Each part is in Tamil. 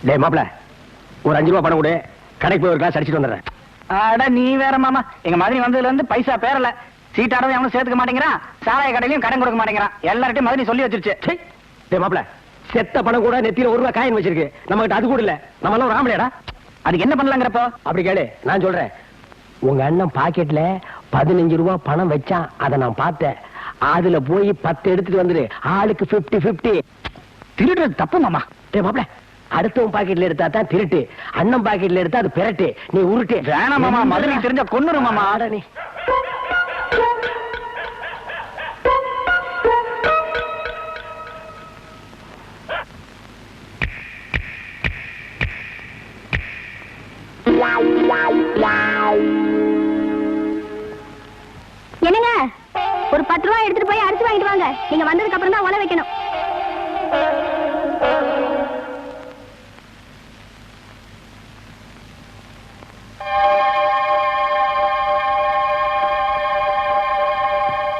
டேய் மாப்ள, ஒரு 5 ரூபா பணம் கொடு, கடைக்கு போய் ஒரு கிளாஸ் அடிச்சிட்டு வந்துடுறேன். அட நீ வேற மாமா, எங்க மதுரை வந்ததுல இருந்து பைசா பேரல. சீட்டாடவே அவனும் சேர்த்துக்க மாட்டேங்கிறான், சாராய கடையிலையும் கடன் கொடுக்க மாட்டேங்கிறான். எல்லார்ட்டையும் மதுரை சொல்லி வச்சிருச்சு. டேய் மாப்ள, செத்த பணம் கூட நெத்தியில 1 ரூபா காயின் வச்சிருக்கு, நம்ம கிட்ட அது கூட இல்ல. நம்ம எல்லாம் ஒரு ஆம்பளைடா. அதுக்கு என்ன பண்ணலாங்கிறப்போ? அப்படி கேளு, நான் சொல்றேன். உங்க அண்ணன் பாக்கெட்ல 15 ரூபா பணம் வச்சான், அதை நான் பார்த்தேன். அதுல போய் 10 எடுத்துட்டு வந்துரு, ஆளுக்கு 50-50. திருடுறது தப்பு மாமா. டேய் மாப்ள, அடுத்தவன் பாக்கெட்ல எடுத்தா தான் திருட்டு, அண்ணன் பாக்கெட்ல எடுத்தா அது பிரட்டு. நீ உருட்டு. வேணாம் மாமா, மதுரை தெரிஞ்ச கொன்னுரு மாமா. ஆட நீ. என்னங்க, ஒரு 10 ரூபாய் எடுத்துட்டு போய் அரிசி வாங்கிட்டு வாங்க. நீங்க வந்ததுக்கு அப்புறம் தான் உல வைக்கணும்.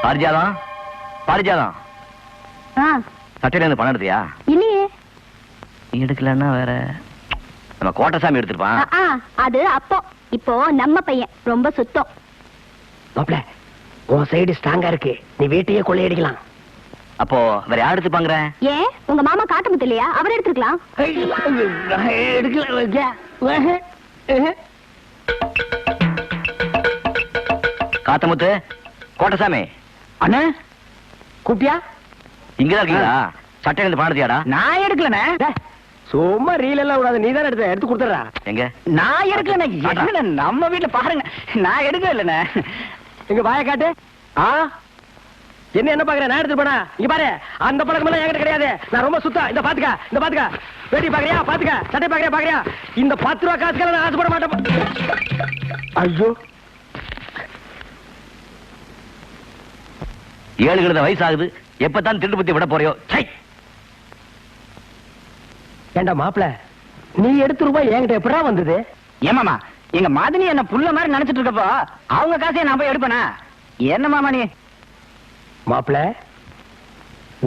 பாரிஜாதம், பாரிஜாதம், சட்டையில இருந்து பணம் எடுத்தியா? இல்லையே. நீ எடுக்கலன்னா வேற நம்ம கோட்டசாமி எடுத்துருப்பான். அது அப்போ. இப்போ நம்ம பையன் ரொம்ப சுத்தம். மாப்ள, உன் சைடு ஸ்ட்ராங்கா இருக்கு, நீ வீட்டையே கொள்ளையடிக்கலாம். அப்போ வேற யார் எடுத்துப்பாங்க? ஏன் உங்க மாமா காட்டமுத்து இல்லையா? அவர் எடுத்துக்கலாம். காத்தமுத்து, கோட்டசாமி அண்ணா கூப்பிட்டியா? இங்கதான் இருக்கீங்களா? சட்டை இருந்து பாடுதியாடா? நான் எடுக்கலண்ணே. சும்மா ரீல் எல்லாம் விடாது, நீ தானே எடுத்து கொடுத்துறா. எங்க? நான் எடுக்கலண்ணே. நம்ம வீட்டுல பாருங்க, நான் எடுக்கவே இல்லண்ணே. எங்க வாய காட்டு. என்ன பாக்குற? நான் எடுத்துட்டு போனா இங்க பாரு, அந்த பழக்கம் எல்லாம் என்கிட்ட கிடையாது. நான் ரொம்ப சுத்தம். இந்த பாத்துக்க, இந்த பாத்துக்க, வேட்டி பாக்குறியா? பாத்துக்க, சட்டை பாக்குறியா? இந்த 10 ரூபா காசுக்கெல்லாம் நான் ஆசைப்பட மாட்டேன். ஐயோ, 7 வயசு ஆகுது, எப்பதான் திருட்டு பத்தி விட போறியோ? ஏண்டா மாப்பிள, நீ எடுத்து ரூபாய் என்கிட்ட எப்படா வந்தது? ஏமாமா, எங்க மதனி என்ன புள்ள மாதிரி நினைச்சிட்டு இருக்கப்போ அவங்க காசையை நான் போய் எடுப்பேனா? என்ன மாமா நீ? மாப்பிள,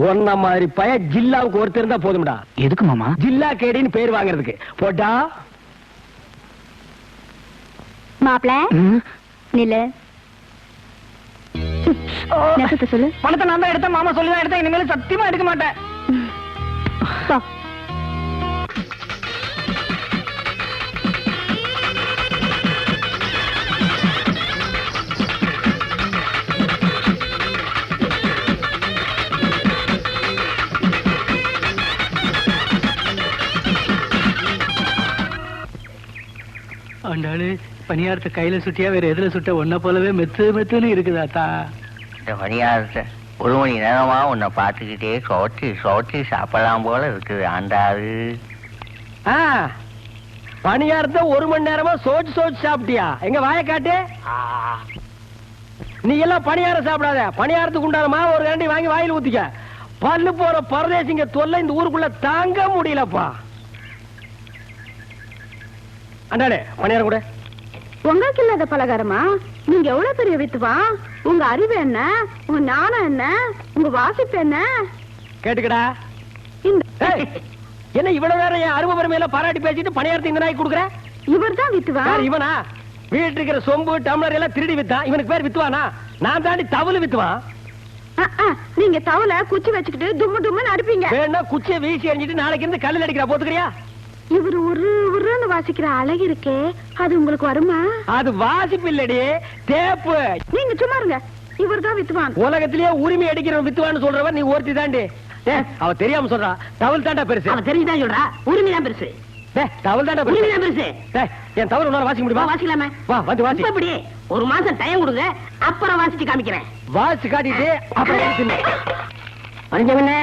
ஒன்ன மாதிரி பய ஜில்லாவுக்கு ஒருத்தர் இருந்தா போதும்டா. எதுக்கு மாமா? ஜில்லா கேடின்னு பேர் வாங்குறதுக்கு. போட்டா மாப்பிள நில்லு. நெசத்தை சொல்லு. பணத்தை நான் தான் எடுத்தேன், மாமா சொல்லி தான் எடுத்தேன். இனிமேல் சத்தியமா எடுக்க மாட்டேன். ஆண்டாளு, பணியாரத்தை கையில சுட்டியா வேற எதுல சுட்ட ஒன்ன போலவே மெத்துன்னு இருக்குதாத்தா. இந்த பணியாரத்தை 1 மணி நேரமா உன்னை பார்த்துக்கிட்டே சோட்டி சாப்பிடலாம் போல இருக்குது ஆண்டாளு. பணியாரத்தை 1 மணி நேரமா சோச்சு சாப்பிட்டியா? எங்க வாய காட்டு. நீ எல்லாம் பணியாரம் சாப்பிடாத. பணியாரத்துக்கு உண்டானமா ஒரு கரண்டி வாங்கி வாயில் ஊத்திக்க. பல்லு போற பரதேசிங்க தொல்லை இந்த ஊருக்குள்ள தாங்க முடியலப்பா. அண்டாடே, பணியாரம் கூட. உங்களுக்கு இல்லாத பலகாரமா? நீங்க எவ்வளவு பெரிய வித்துவா? உங்க அறிவு என்ன, உங்க ஞானம் என்ன, உங்க வாசிப்பு என்ன? கேட்டுக்கடா. என்ன இவ்வளவு நேரம் என் அருமை பெருமையில பாராட்டி பேசிட்டு பணியாரத்தை இந்த நாய்க்கு கொடுக்குற? இவர் தான் வித்துவா. இவனா? வீட்டு இருக்கிற சொம்பு டம்ளர் எல்லாம் திருடி வித்தான். இவனுக்கு பேர் வித்துவானா? நான் தாண்டி தவளு வித்துவான். நீங்க தவளை குச்சி வச்சுக்கிட்டு தும்முன்னு அடிப்பீங்க. வேணா குச்சியை வீசி எறிஞ்சிட்டு நாளைக்கு இருந்து கல்லில் அடிக்கிறா, போத்துக்கிறியா? இவரு உருன்னு வாசிக்கிற அழகு இருக்கே, அது உங்களுக்கு வருமா? அது வாசிப்பு இல்லடி, தேப்பு. நீங்க சும்மா இருங்க. இவர் தான் வித்துவான். உலகத்திலேயே உரிமை அடிக்கிற வித்துவான்னு சொல்றவன் நீ ஒருத்தி தாண்டி. அவ தெரியாம சொல்றா. தவள் தாண்டா பெருசு. அவ தெரிஞ்சுதான் சொல்றா, உரிமை தான் பெருசு. தவள் தாண்டா உரிமை தான் பெருசு. என் தவறு உன்னால வாசிக்க முடியுமா? வாசிக்கலாமே. வா வந்து வாசி. இப்படி 1 மாசம் டைம் கொடுங்க, அப்புறம் வாசிச்சு காமிக்கிறேன். வாசி காட்டிட்டு அப்புறம் மஞ்சவண்ணே,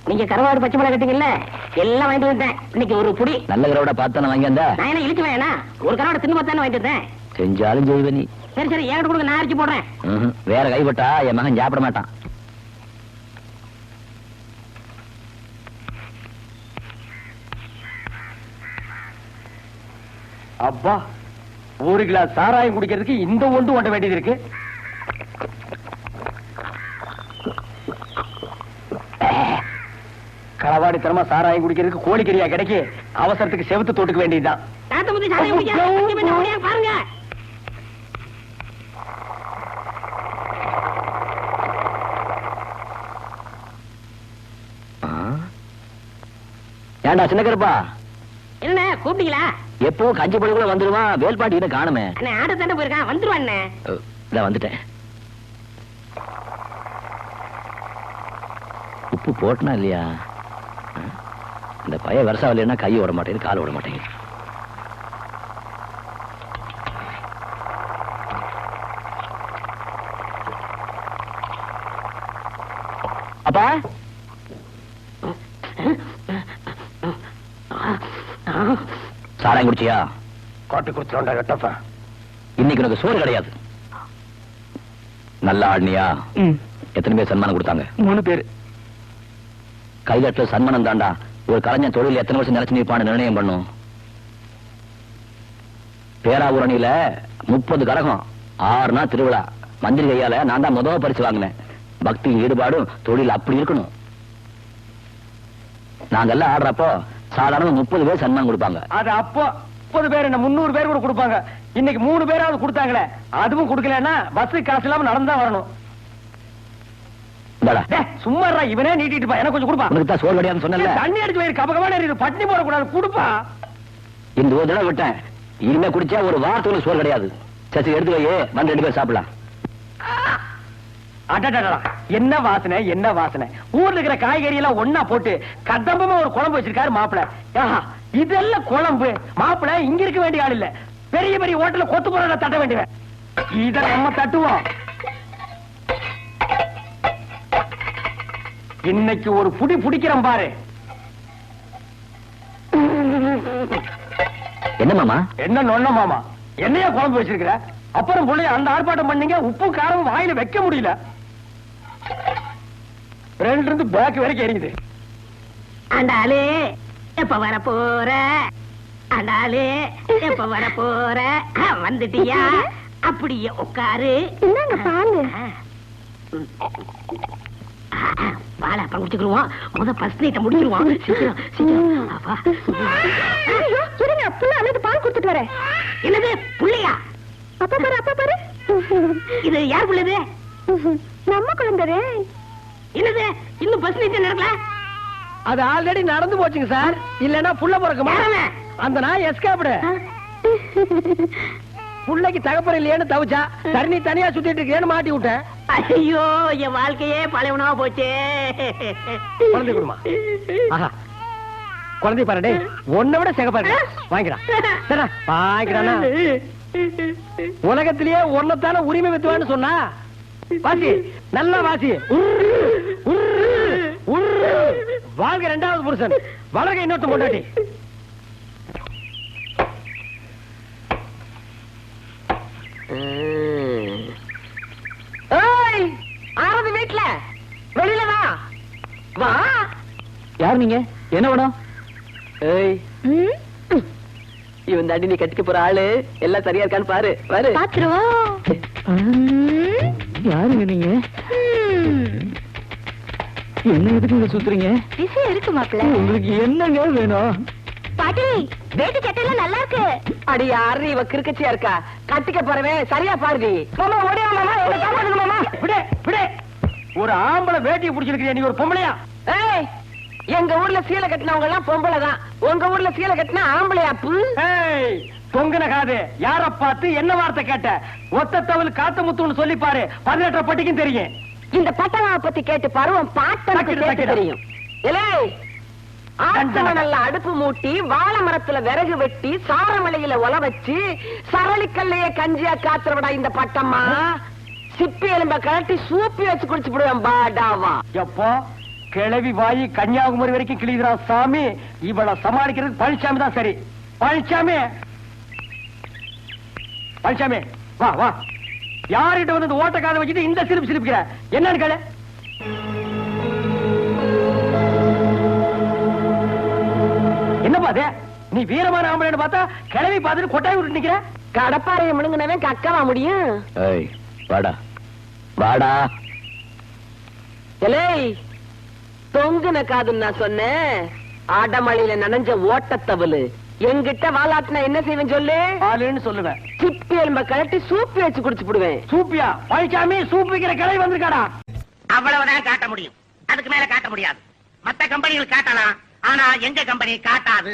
நீங்க கருவாடு பச்சை மிளகா கட்டிங்கல்ல, எல்லாம் வாங்கிட்டு வந்தேன். இன்னைக்கு ஒரு புடி நல்ல கரோட பார்த்தானே வாங்கி வந்தா. நான் என்ன இழுத்து வேணா, ஒரு கருவாடு தின்னு பார்த்தானே வாங்கிட்டு வந்தேன். செஞ்சாலும் செய்வ நீ. சரி என்கிட்ட கொடுங்க, நான் அரைச்சு போடுறேன். வேற கைப்பட்டா என் மகன் சாப்பிட மாட்டான். அப்பா, 1 கிளாஸ் சாராயம் குடிக்கிறதுக்கு இந்த ஒன்று ஓட்ட வேண்டியது இருக்கு. களவாடித்தனமா சாராயம் குடிக்கிறதுக்கு கோழிக்கறியா கிடைக்கு, அவசரத்துக்கு செவுத்து தொட்டுக்க வேண்டியதுதான். பாருங்க. ஏண்டா சின்ன கருப்பா, என்ன கூப்பிட்டீங்களா? எப்பவும் கஞ்சி பழகுள்ள வந்துருவான், வேல்பாட்டி காணுமே. ஆட தானே போயிருக்கான், வந்துருவான். இதான் வந்துட்டேன். உப்பு போட்டனா இல்லையா? இந்த பைய வருஷம் இல்லைன்னா கை ஓட மாட்டேங்குது, கால் ஓட மாட்டேங்குது. அப்பா சாராயம் குடிச்சியா? காட்டு குடுத்துறோண்டா கட்டப்பா. இன்னைக்கு உனக்கு சோறு கிடையாது. நல்லா ஆடினியா? எத்தனை பேர் சன்மானம் கொடுத்தாங்க? 3 பேர். கைதட்டுல சன்மானம் தாண்டா ஒரு கலைஞன் தொழில் எத்தனை வருஷம் நினைச்சு நிற்பான்னு நிர்ணயம் பண்ணும். பேராவூரணியில 30 கரகம், 6 நாள் திருவிழா. மந்திரி கையால நான் தான் முதல் பரிசு வாங்கினேன். பக்தி ஈடுபாடும் தொழில் அப்படி இருக்கணும். நாங்கெல்லாம் ஆடுறப்போ சாதாரண 30 பேர் சன்மானம் கொடுப்பாங்க. அது அப்போ 30 பேர் என்ன 300 பேர் கூட கொடுப்பாங்க. இன்னைக்கு 3 பேராவது கொடுத்தாங்களே, அதுவும் கொடுக்கலன்னா பஸ் காசு இல்லாம நடந்தா வரணும். சும்மா இவனே நீட்டிட்டு பா, எனக்கு கொஞ்சம் கொடுப்பா. உனக்கு தான் சோறு கிடையாதுன்னு சொன்னல, தண்ணி அடிச்சு வயிறு கபகமான எரியுது, பட்டினி போட கூடாது, கொடுப்பா. இந்த ஒரு தடவை விட்டேன், இனிமே குடிச்சா ஒரு வாரத்துக்கு சோறு கிடையாது. சரி எடுத்து வையே, வந்து 2 பேர் சாப்பிடலாம். என்ன வாசனை, என்ன வாசனை! ஊர்ல இருக்கிற காய்கறி எல்லாம் ஒன்னா போட்டு கதம்பமா ஒரு குழம்பு வச்சிருக்காரு மாப்பிள. இதெல்லாம் குழம்பு மாப்பிள இங்க இருக்க வேண்டிய ஆள் இல்ல, பெரிய பெரிய ஹோட்டல்ல கொத்து போற தட்ட வேண்டியவன். இத நம்ம தட்டுவோம். இன்னைக்கு ஒரு புடி புடிக்கிறோம் பாரு. என்ன மாமா? என்ன நொன்ன மாமா, என்னையா குழம்பு வச்சிருக்கிற? அப்புறம் புள்ளைய அந்த ஆர்ப்பாட்டம் பண்ணீங்க, உப்பு காரம் வாயில வைக்க முடியல. 2 இருந்து பேக் வரைக்கும் எரியுது. ஆண்டாளே எப்ப வர போற? ஆண்டாளே எப்ப வர போற? வந்துட்டியா? அப்படியே உட்காரு. என்னங்க பாலு? பால அப்புறம் குடிச்சுக்கிடுவோம், முத ஃபர்ஸ்ட் நைட்ட முடிச்சிருவோம். சீக்கிரம் சீக்கிரம். அப்பா இருங்க, புள்ள அழுது பால் கொடுத்துட்டு வரேன். என்னது புள்ளையா? அப்பா பாரு, அப்பா பாரு. இது யார் புள்ளது? நம்ம குழந்தை. என்னது இன்னும் பஸ் நைட் நடக்கல? அது ஆல்ரெடி நடந்து போச்சுங்க சார். இல்லன்னா புள்ள பிறக்குமா? அந்த நாய் எஸ்கேப்டு. புள்ளைக்கு தகப்பன் இல்லையேன்னு தவிச்சா, தண்ணி தனியா சுத்திட்டு இருக்கேன்னு மாட்டி விட்டேன். ஐயோ, என் வாழ்க்கையே பழையவனா போச்சே. குழந்தை கொடுமா. குழந்தை பாரு, உன்னை விட சிகப்பாரு. வாங்கிக்கிறான் சரி, வாங்கிக்கிறானா? உலகத்திலேயே ஒன்னத்தான உரிமை வித்துவான்னு சொன்னா வாசி, நல்லா வாசி. வாழ்க 2வது புருஷன், வளர்க இன்னொருத்த கொண்டாட்டி. ஆறது வீட்டுல வெளியில வா. யார் நீங்க? என்ன வேணும்? இவன் தாண்டி நீ கட்டிக்க போற ஆளு, எல்லாம் சரியா இருக்கான்னு பாரு. பாரு பாத்துருவோம். யாருங்க நீங்க? என்ன எதுக்கு சுத்துறீங்க? விஷயம் இருக்கு மாப்பிள்ள. உங்களுக்கு என்னங்க வேணும்? பாட்டி, வேட்டு சட்டையில நல்லா இருக்கு. அடி யாரு இவ கிறுக்கச்சியா இருக்கா? கட்டிக்க போறவன் சரியா பாருடி. மாமா ஓடியா மாமா, என்ன காப்பாடுங்க மாமா. விடு விடு. ஒரு ஆம்பளை வேட்டியை புடிச்சிருக்கிறியா நீ, ஒரு பொம்பளையா? ஏய், எங்க ஊர்ல சீலை கட்டினவங்க எல்லாம் பொம்பளை தான். உங்க ஊர்ல சீலை கட்டினா ஆம்பளையாப்பு. பொங்கன காது யார பார்த்து என்ன வார்த்தை கேட்ட? ஒத்த தவள் காத்த முத்துன்னு சொல்லி பாரு, 18 பட்டிக்கும் தெரியும். இந்த பட்டவாவை பத்தி கேட்டு பாரு, உன் பாட்டனுக்கு கேட்டு தெரியும். ஆத்தமணல்ல அடுப்பு மூட்டி, வாழை மரத்துல விறகு வெட்டி, சாரமலையில ஒல வச்சு, சரளிக்கல்லைய கஞ்சியா காத்துறவடா இந்த பட்டம்மா. சிப்பி எலும்ப கழட்டி சூப்பி வச்சு குடிச்சு விடுவேன் பாடாவா. எப்போ கிளவி வாயி கன்னியாகுமரி வரைக்கும் கிளிகிறா சாமி. இவள சமாளிக்கிறதுக்கு பழனிசாமி தான் சரி. பழனிசாமி, பழனிசாமி வா வா. யார்கிட்ட வந்து ஓட்ட காதை வச்சுட்டு இந்த சிரிப்பு சிரிப்புக்கிற? என்னன்னு கேளு. என்ன பாத்து நீ வீரமான ஆம்பளைன்னு பார்த்தா கிளவி பார்த்துட்டு கொட்டாய் விட்டு நிக்கிற? கடப்பாறையை முழுங்கினவன் கக்கவா முடியும்? வாடா வாடா. எலே, தொங்குன காதுன்னு நான் சொன்னேன். ஆடமழையில நனைஞ்ச ஓட்டத்தவளு என்கிட்ட வாலாட்டினா என்ன செய்வேன் சொல்லு? ஆளுன்னு சொல்லுவேன். சிப்பி எலும்ப கழட்டி சூப்பி வச்சு குடிச்சு போடுவேன். சூப்பியா? பழனிசாமி சூப் வைக்கிற கடை வந்திருக்காடா. அவ்வளவுதான் காட்ட முடியும், அதுக்கு மேல காட்ட முடியாது. மத்த கம்பெனிகள் காட்டலாம், ஆனா எங்க கம்பெனி காட்டாது.